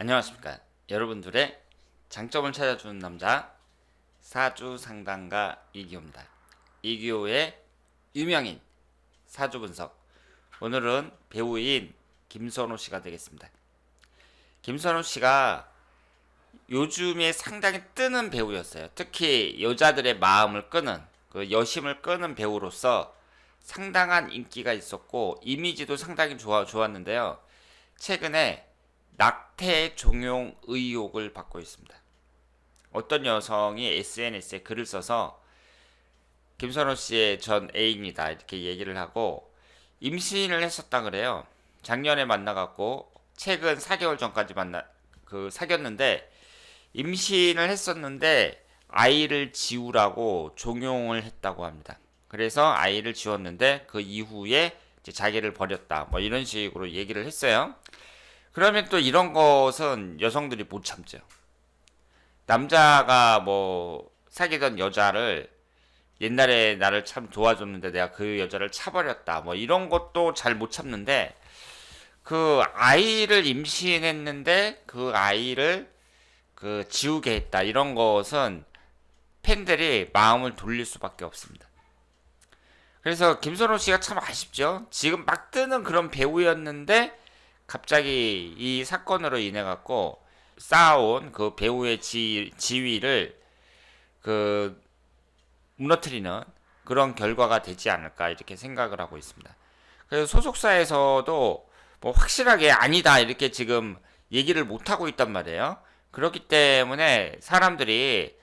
안녕하십니까. 여러분들의 장점을 찾아주는 남자 사주 상담가 이기호입니다. 이기호의 유명인 사주 분석. 오늘은 배우인 김선호 씨가 되겠습니다. 김선호 씨가 요즘에 상당히 뜨는 배우였어요. 특히 여자들의 마음을 끄는 그 여심을 끄는 배우로서 상당한 인기가 있었고 이미지도 상당히 좋았는데요. 최근에 낙태 종용 의혹을 받고 있습니다. 어떤 여성이 SNS에 글을 써서 김선호 씨의 전 애인이다 이렇게 얘기를 하고 임신을 했었다 그래요. 작년에 만나갖고 최근 4개월 전까지 사귀었는데 임신을 했었는데 아이를 지우라고 종용을 했다고 합니다. 그래서 아이를 지웠는데 그 이후에 이제 자기를 버렸다 뭐 이런 식으로 얘기를 했어요. 그러면 또 이런 것은 여성들이 못 참죠. 남자가 뭐 사귀던 여자를 옛날에 나를 참 도와줬는데 내가 그 여자를 차버렸다 뭐 이런 것도 잘 못 참는데 그 아이를 임신했는데 그 아이를 그 지우게 했다 이런 것은 팬들이 마음을 돌릴 수밖에 없습니다. 그래서 김선호 씨가 참 아쉽죠. 지금 막 뜨는 그런 배우였는데 갑자기 이 사건으로 인해 갖고 쌓아온 그 배우의 지위를 그 무너뜨리는 그런 결과가 되지 않을까 이렇게 생각을 하고 있습니다. 그래서 소속사에서도 뭐 확실하게 아니다 이렇게 지금 얘기를 못 하고 있단 말이에요. 그렇기 때문에 사람들이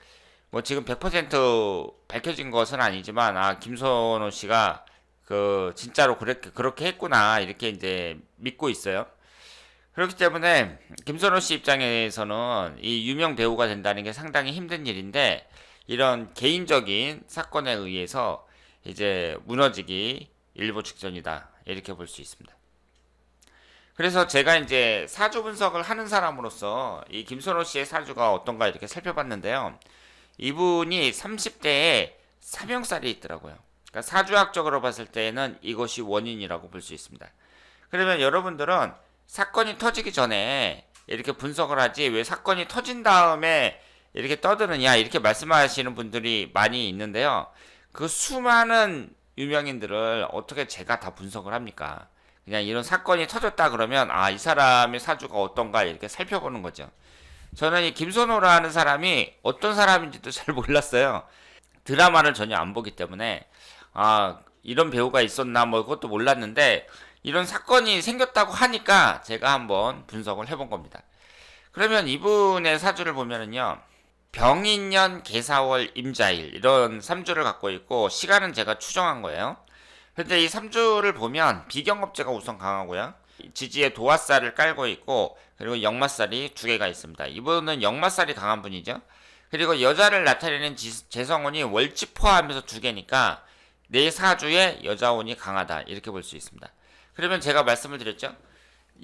뭐 지금 100% 밝혀진 것은 아니지만 김선호 씨가 그 진짜로 그렇게 했구나 이렇게 이제 믿고 있어요. 그렇기 때문에 김선호 씨 입장에서는 이 유명 배우가 된다는 게 상당히 힘든 일인데 이런 개인적인 사건에 의해서 이제 무너지기 일보 직전이다 이렇게 볼 수 있습니다. 그래서 제가 이제 사주 분석을 하는 사람으로서 이 김선호 씨의 사주가 어떤가 이렇게 살펴봤는데요. 이분이 30대에 사명살이 있더라고요. 그러니까 사주학적으로 봤을 때는 이것이 원인이라고 볼 수 있습니다. 그러면 여러분들은 사건이 터지기 전에 이렇게 분석을 하지 왜 사건이 터진 다음에 이렇게 떠드느냐 이렇게 말씀하시는 분들이 많이 있는데요. 그 수많은 유명인들을 어떻게 제가 다 분석을 합니까? 그냥 이런 사건이 터졌다 그러면 이 사람의 사주가 어떤가 이렇게 살펴보는 거죠. 저는 이 김선호라는 사람이 어떤 사람인지도 잘 몰랐어요. 드라마를 전혀 안 보기 때문에 이런 배우가 있었나 뭐 그것도 몰랐는데 이런 사건이 생겼다고 하니까 제가 한번 분석을 해본 겁니다. 그러면 이분의 사주를 보면은요. 병인년 개사월 임자일 이런 3주를 갖고 있고 시간은 제가 추정한 거예요. 근데 이 3주를 보면 비경업제가 우선 강하고요. 지지에 도화살을 깔고 있고 그리고 역마살이 2개가 있습니다. 이분은 역마살이 강한 분이죠. 그리고 여자를 나타내는 재성운이 월지 포함해서 2개니까 내 사주에 여자운이 강하다 이렇게 볼 수 있습니다. 그러면 제가 말씀을 드렸죠.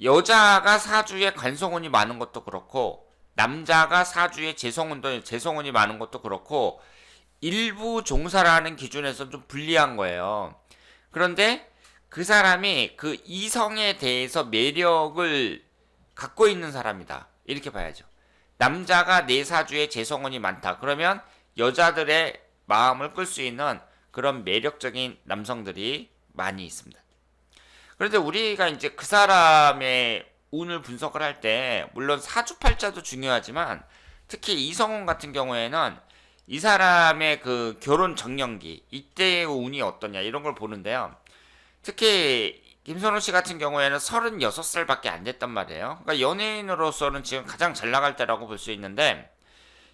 여자가 사주에 관성운이 많은 것도 그렇고 남자가 사주에 재성운이 많은 것도 그렇고 일부 종사라는 기준에서 좀 불리한 거예요. 그런데 그 사람이 그 이성에 대해서 매력을 갖고 있는 사람이다 이렇게 봐야죠. 남자가 내 사주에 재성운이 많다 그러면 여자들의 마음을 끌 수 있는 그런 매력적인 남성들이 많이 있습니다. 그런데 우리가 이제 그 사람의 운을 분석을 할 때 물론 사주팔자도 중요하지만 특히 이성운 같은 경우에는 이 사람의 그 결혼 정년기 이때의 운이 어떠냐 이런 걸 보는데요. 특히 김선호 씨 같은 경우에는 36살밖에 안 됐단 말이에요. 그러니까 연예인으로서는 지금 가장 잘 나갈 때라고 볼 수 있는데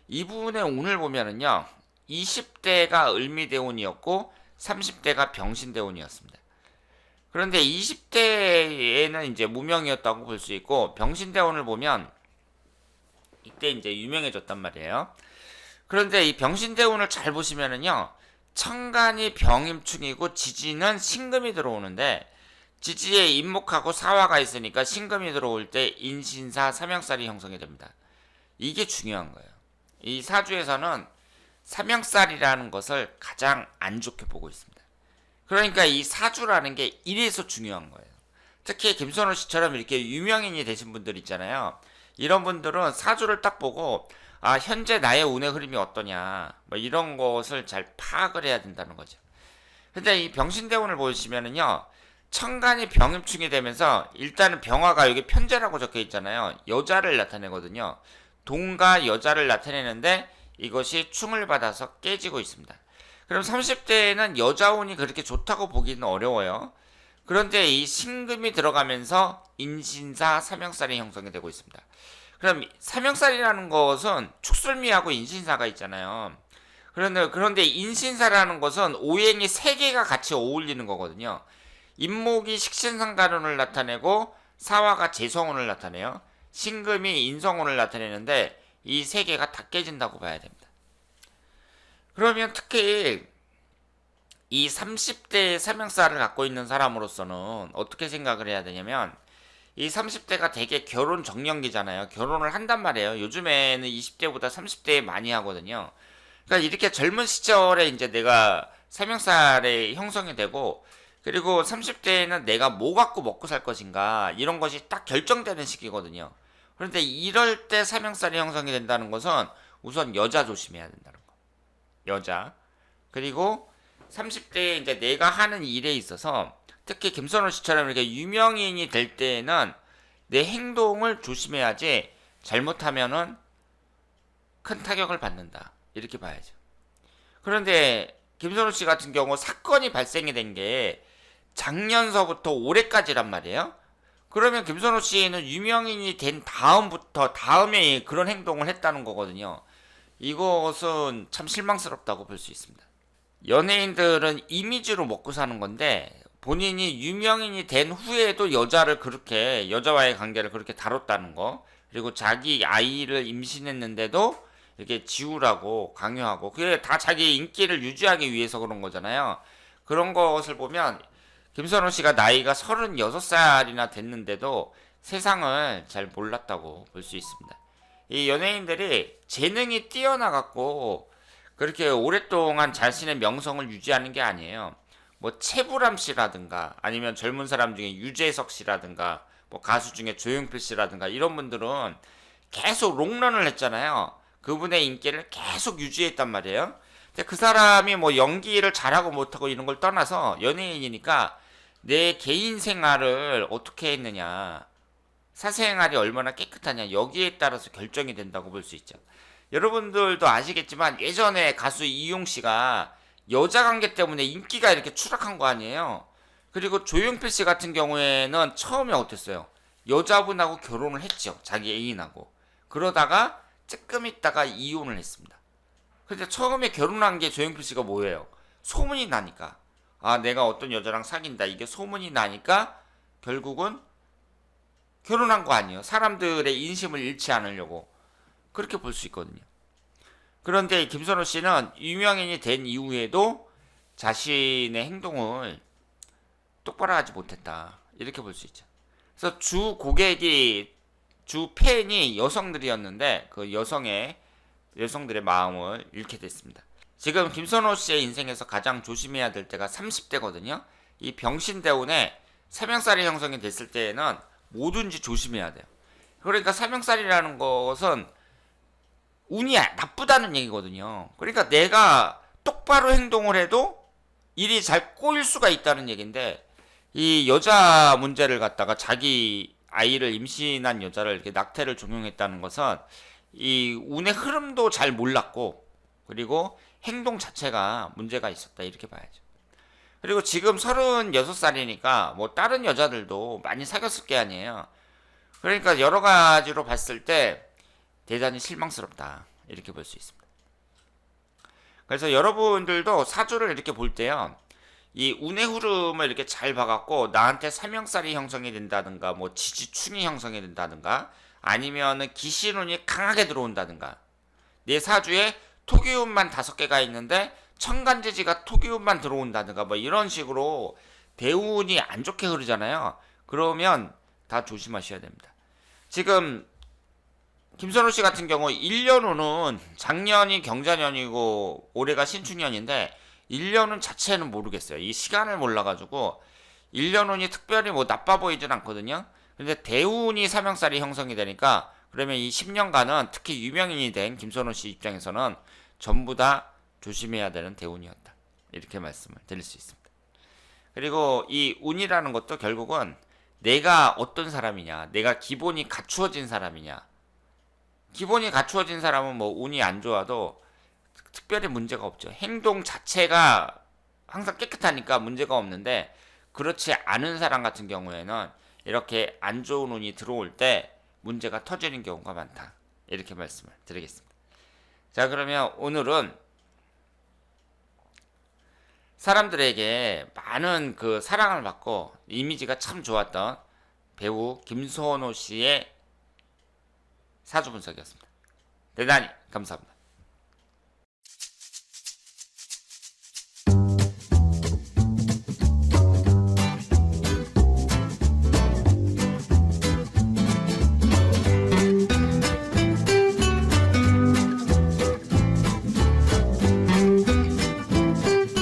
이분의 운을 보면은요. 20대가 을미대운이었고 30대가 병신대운이었습니다. 그런데 20대에는 이제 무명이었다고 볼 수 있고 병신대운을 보면 이때 이제 유명해졌단 말이에요. 그런데 이 병신대운을 잘 보시면은요. 천간이 병임충이고 지지는 신금이 들어오는데 지지에 임목하고 사화가 있으니까 신금이 들어올 때 인신사 사명살이 형성이 됩니다. 이게 중요한 거예요. 이 사주에서는 사명살이라는 것을 가장 안 좋게 보고 있습니다. 그러니까 이 사주라는 게 이래서 중요한 거예요. 특히 김선호 씨처럼 이렇게 유명인이 되신 분들 있잖아요. 이런 분들은 사주를 딱 보고 아, 현재 나의 운의 흐름이 어떠냐, 뭐 이런 것을 잘 파악을 해야 된다는 거죠. 근데 이 병신대운을 보시면은요, 천간이 병임충이 되면서 일단은 병화가 여기 편재라고 적혀 있잖아요. 여자를 나타내거든요. 동과 여자를 나타내는데 이것이 충을 받아서 깨지고 있습니다. 그럼 30대에는 여자운이 그렇게 좋다고 보기는 어려워요. 그런데 이 신금이 들어가면서 인신사 삼형살이 형성이 되고 있습니다. 그럼 삼형살이라는 것은 축술미하고 인신사가 있잖아요. 그런데 인신사라는 것은 오행이 세 개가 같이 어울리는 거거든요. 인목이 식신상간운을 나타내고 사화가 재성운을 나타내요. 신금이 인성운을 나타내는데 이 세 개가 다 깨진다고 봐야 됩니다. 그러면 특히 이 30대의 삼형살을 갖고 있는 사람으로서는 어떻게 생각을 해야 되냐면, 이 30대가 되게 결혼 정년기잖아요. 결혼을 한단 말이에요. 요즘에는 20대보다 30대에 많이 하거든요. 그러니까 이렇게 젊은 시절에 이제 내가 삼형살에 형성이 되고, 그리고 30대에는 내가 뭐 갖고 먹고 살 것인가, 이런 것이 딱 결정되는 시기거든요. 그런데 이럴 때 삼형살이 형성이 된다는 것은 우선 여자 조심해야 된다는 거. 여자. 그리고 30대에 이제 내가 하는 일에 있어서 특히 김선호 씨처럼 이렇게 유명인이 될 때에는 내 행동을 조심해야지 잘못하면은 큰 타격을 받는다. 이렇게 봐야죠. 그런데 김선호 씨 같은 경우 사건이 발생이 된 게 작년서부터 올해까지란 말이에요. 그러면 김선호 씨는 유명인이 된 다음에 그런 행동을 했다는 거거든요. 이것은 참 실망스럽다고 볼 수 있습니다. 연예인들은 이미지로 먹고 사는 건데, 본인이 유명인이 된 후에도 여자와의 관계를 그렇게 다뤘다는 거, 그리고 자기 아이를 임신했는데도 이렇게 지우라고 강요하고, 그게 다 자기 인기를 유지하기 위해서 그런 거잖아요. 그런 것을 보면 김선호 씨가 나이가 36살이나 됐는데도 세상을 잘 몰랐다고 볼 수 있습니다. 이 연예인들이 재능이 뛰어나갖고 그렇게 오랫동안 자신의 명성을 유지하는 게 아니에요. 뭐 최불암 씨라든가 아니면 젊은 사람 중에 유재석 씨라든가 뭐 가수 중에 조용필 씨라든가 이런 분들은 계속 롱런을 했잖아요. 그분의 인기를 계속 유지했단 말이에요. 근데 그 사람이 뭐 연기를 잘하고 못하고 이런 걸 떠나서 연예인이니까 내 개인 생활을 어떻게 했느냐, 사생활이 얼마나 깨끗하냐, 여기에 따라서 결정이 된다고 볼 수 있죠. 여러분들도 아시겠지만 예전에 가수 이용 씨가 여자 관계 때문에 인기가 이렇게 추락한 거 아니에요. 그리고 조용필 씨 같은 경우에는 처음에 어땠어요? 여자분하고 결혼을 했죠. 자기 애인하고. 그러다가 조금 있다가 이혼을 했습니다. 근데 처음에 결혼한 게 조용필 씨가 뭐예요? 소문이 나니까. 아, 내가 어떤 여자랑 사귄다. 이게 소문이 나니까 결국은 결혼한 거 아니에요. 사람들의 인심을 잃지 않으려고. 그렇게 볼 수 있거든요. 그런데 김선호 씨는 유명인이 된 이후에도 자신의 행동을 똑바로 하지 못했다. 이렇게 볼 수 있죠. 그래서 주 팬이 여성들이었는데 그 여성들의 마음을 잃게 됐습니다. 지금 김선호 씨의 인생에서 가장 조심해야 될 때가 30대거든요. 이 병신대운에 삼형살이 형성이 됐을 때에는 뭐든지 조심해야 돼요. 그러니까 삼형살이라는 것은 운이 나쁘다는 얘기거든요. 그러니까 내가 똑바로 행동을 해도 일이 잘 꼬일 수가 있다는 얘기인데, 이 여자 문제를 갖다가 자기 아이를 임신한 여자를 이렇게 낙태를 종용했다는 것은 이 운의 흐름도 잘 몰랐고, 그리고 행동 자체가 문제가 있었다. 이렇게 봐야죠. 그리고 지금 36살이니까 뭐 다른 여자들도 많이 사귀었을 게 아니에요. 그러니까 여러 가지로 봤을 때 대단히 실망스럽다. 이렇게 볼 수 있습니다. 그래서 여러분들도 사주를 이렇게 볼 때요, 이 운의 흐름을 이렇게 잘 봐갖고 나한테 삼형살이 형성이 된다든가 뭐 지지충이 형성이 된다든가 아니면은 기신운이 강하게 들어온다든가, 내 사주에 토기운만 5개가 있는데 천간지지가 토기운만 들어온다든가 뭐 이런 식으로 대운이 안 좋게 흐르잖아요. 그러면 다 조심하셔야 됩니다. 지금 김선호 씨 같은 경우 1년후는 작년이 경자년이고 올해가 신축년인데 1년은 자체는 모르겠어요. 이 시간을 몰라가지고 1년운이 특별히 뭐 나빠 보이진 않거든요. 근데 대운이 삼형살이 형성이 되니까 그러면 이 10년간은 특히 유명인이 된 김선호 씨 입장에서는 전부 다 조심해야 되는 대운이었다. 이렇게 말씀을 드릴 수 있습니다. 그리고 이 운이라는 것도 결국은 내가 어떤 사람이냐, 내가 기본이 갖추어진 사람이냐. 기본이 갖추어진 사람은 뭐 운이 안 좋아도 특별히 문제가 없죠. 행동 자체가 항상 깨끗하니까 문제가 없는데, 그렇지 않은 사람 같은 경우에는 이렇게 안 좋은 운이 들어올 때 문제가 터지는 경우가 많다. 이렇게 말씀을 드리겠습니다. 자, 그러면 오늘은 사람들에게 많은 그 사랑을 받고 이미지가 참 좋았던 배우 김선호 씨의 사주 분석이었습니다. 대단히 감사합니다.